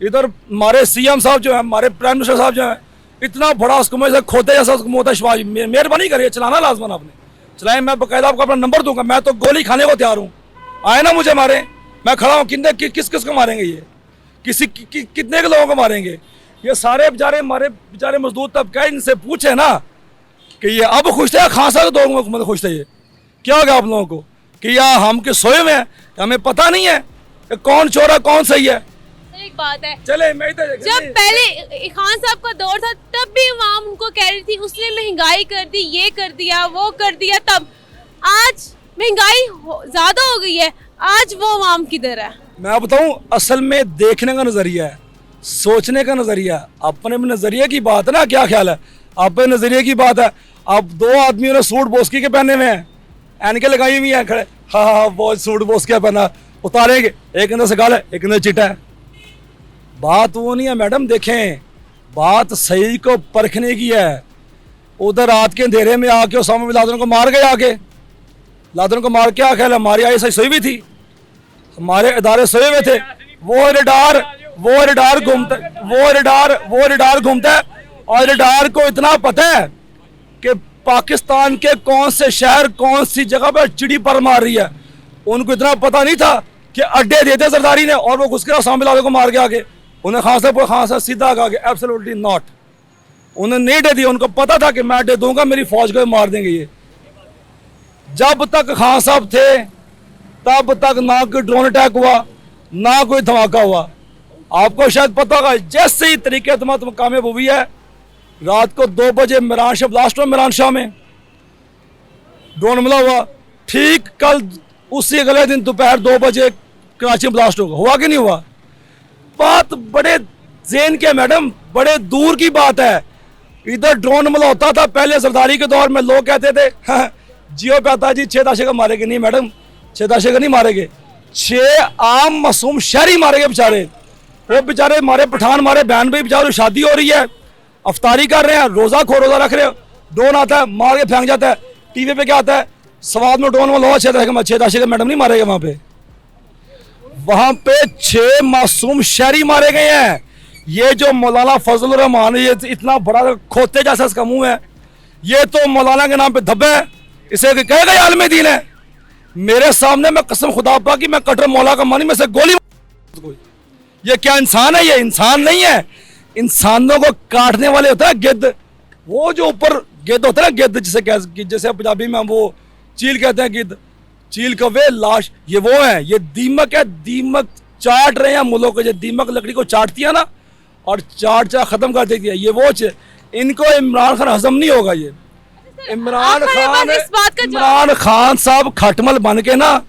इधर हमारे सीएम साहब जो है, हमारे प्राइम मिनिस्टर साहब जो है, इतना बड़ा उसको मैं खोते जैसा उसको मोहता शिवाजी, मेहरबानी करिए चलाना लाजमन आपने चलाए। मैं बकायदा आपको अपना नंबर दूंगा, मैं तो गोली खाने को तैयार हूँ, आए ना मुझे मारे, मैं खड़ा हूँ। किस किस को मारेंगे ये, कितने के लोगों को मारेंगे ये? सारे बेचारे हमारे बेचारे मजदूर तबका है, इनसे पूछे ना कि ये अब खुश थे, खान साहब दो मतलब खुश थे, ये क्या हो गया आप लोगों को कि या हम के सोए हुए हैं, हमें पता नहीं है कि कौन चोर है कौन सही है। एक बात है, चले मैं जब पहले खान साहब का दौर था तब भी आवाम उनको कह रही थी उसने महंगाई कर दी, ये कर दिया, वो कर दिया, तब आज महंगाई ज्यादा हो गई है, आज वो आवाम किधर है? मैं बताऊं, असल में देखने का नजरिया है, सोचने का नजरिया, अपने नजरिए की बात है ना। क्या ख्याल है? अपने नजरिए की बात है। अब दो आदमियों ने सूट बोस्की के पहने हुए हैं, एनके लगाई हुई हैं, खड़े हाँ वो सूट बोस्की पहना, उतारेंगे, एक अंदर से गाल है, एक अंदर चिटा है। बात वो नहीं है मैडम, देखें बात सही को परखने की है। उधर रात के अंधेरे में आके उसामा बिन लादेन को मार गए, आके लादेन को मार, क्या ख्याल है? हमारी आई सही सोई हुई थी, हमारे इदारे सोए हुए थे। वो रडार घूमता है और रडार को इतना पता है कि पाकिस्तान के कौन से शहर कौन सी जगह पर चिड़ी पर मार रही है। उनको इतना पता नहीं था कि अड्डे देते सरदारी ने और वो घुस के उसामा बिन लादेन को मार के आगे उन्हें खान साहब सीधा कहा कि एब्सोल्युटली नॉट। उन्हें नहीं अड्डे दिया, उनको पता था कि मैं अड्डे दूंगा मेरी फौज को मार देंगे ये। जब तक खान साहब थे तब तक ना कोई ड्रोन अटैक हुआ, ना कोई धमाका हुआ। आपको शायद पता होगा, जैसे ही तरीके तुम कामयाब हुई है, रात को 2 बजे मिरान शाह ब्लास्ट हुआ, मिरान शाह में ड्रोन हमला हुआ। ठीक कल उसी अगले दिन दोपहर 2 बजे कराची में ब्लास्ट होगा, हुआ कि नहीं हुआ? बात बड़े ज़हन के मैडम, बड़े दूर की बात है। इधर ड्रोन हमला होता था पहले सरदारी के दौर में, लोग कहते थे हाँ, जियो पे आता जी 6 दशे का मारेंगे। नहीं मैडम, 6 दशे का नहीं मारेंगे, 6 आम मासूम शहरी मारेंगे बेचारे। वो बेचारे हमारे पठान, हमारे बहन भाई बेचारे शादी हो रही है, अफ्तारी कर रहे हैं, रोजा रख रहे हो, ड्रोन आता है मार के फेंक जाता है। टीवी पे क्या आता है, स्वाद में ड्रोन वाला 6 दशे का मैडम नहीं मारेगा। वहां पे 6 मासूम शहरी मारे गए हैं। ये जो मौलाना फजलुर रहमान, ये इतना बड़ा खोते जैसा इसका मुंह है, ये तो मौलाना के नाम पे धब्बा है, इसे कहेगा आलम दीन है। मेरे सामने मैं कसम खुदा पा की मैं कटर मौला का मानी में से गोली। ये क्या इंसान है? ये इंसान नहीं है। इंसानों को काटने वाले होता है गिद्ध, वो जो ऊपर गिद्ध होता है ना, गिद्ध जैसे पंजाबी में वो चील कहते हैं, गिद्ध चील कौवे लाश, ये वो है। ये दीमक है, दीमक चाट रहे हैं मुल्कों को। जो दीमक लकड़ी को चाटती है ना और चाट खत्म कर देती है, ये वो इनको इमरान खान हजम नहीं होगा। ये इमरान खान साहब खटमल बन के ना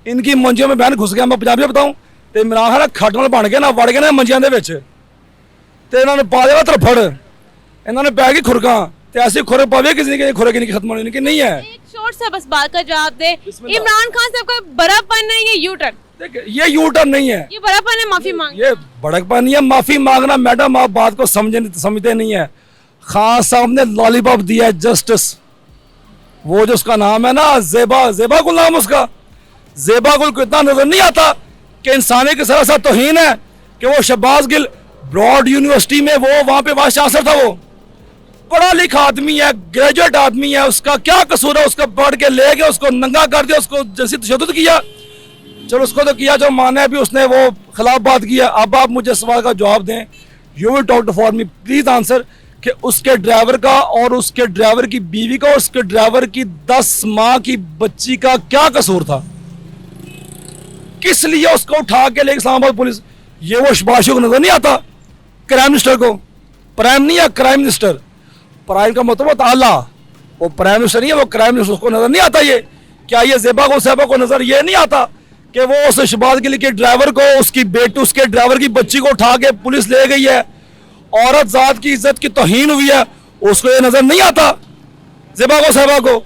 इनकी मंजियों में बहन घुस गया। मैं पंजाबी बताऊं तो इमरान खान खटमल बन के ना वड़ गए ना मंजियां दे विच, ते इन्होंने पा देगा तरफड़, इन्होंने पै गई खुरका, ते ऐसी खुर पावे किसी की खुर की खत्म होने की नहीं है। एक शॉर्ट सा बस बात का जवाब दे, इमरान खान साहब का बड़ापन है, ये यू टर्न? ये यू टर्न नहीं है, ये बड़ापन है, माफी मांग। ये बड़कपन नहीं है, माफी मांगना। मैडम आप बात को समझते नहीं है। खान साहब ने लॉलीपॉप दिया है, जस्टिस, वो जो उसका नाम है ना ज़ेबा गुल नाम उसका, ज़ेबा गुल को इतना नजर नहीं आता कि इंसानी के साथ तौहीन है कि वो शहबाज गिल ब्रॉड यूनिवर्सिटी में वो वहां पे वाइस चांसलर था, वो पढ़ा लिखा आदमी है, ग्रेजुएट आदमी है, उसका क्या कसूर है? उसका पढ़ के ले गए, उसको नंगा कर दिया, उसको जैसे तशद्दुद किया। चलो उसको तो किया जो माने भी, उसने वो खिलाफ बात किया। अब आप मुझे सवाल का जवाब दें, you will talk to for me, please answer, कि उसके ड्राइवर का और उसके ड्राइवर की बीवी का और उसके ड्राइवर की 10 माह की बच्ची का क्या कसूर था? किस लिए उसको उठा के ले इस्लामाबाद पुलिस? ये वो शहबाज को नजर नहीं आता? क्राइम मिनिस्टर को, प्राइम नहीं है, क्राइम मिनिस्टर, प्राइम का मतलब आला, वो प्राइम मिनिस्टर नहीं है, वो क्राइम मिनिस्टर, उसको नजर नहीं आता? ये क्या ये ज़ेबा को नजर ये नहीं आता कि वो उस शहबाज गिल के ड्राइवर को, उसकी बेटी, उसके ड्राइवर की बच्ची को उठा के पुलिस ले गई है, औरत जात की इज्जत की तौहीन हुई है, उसको ये नजर नहीं आता ज़ेबा को?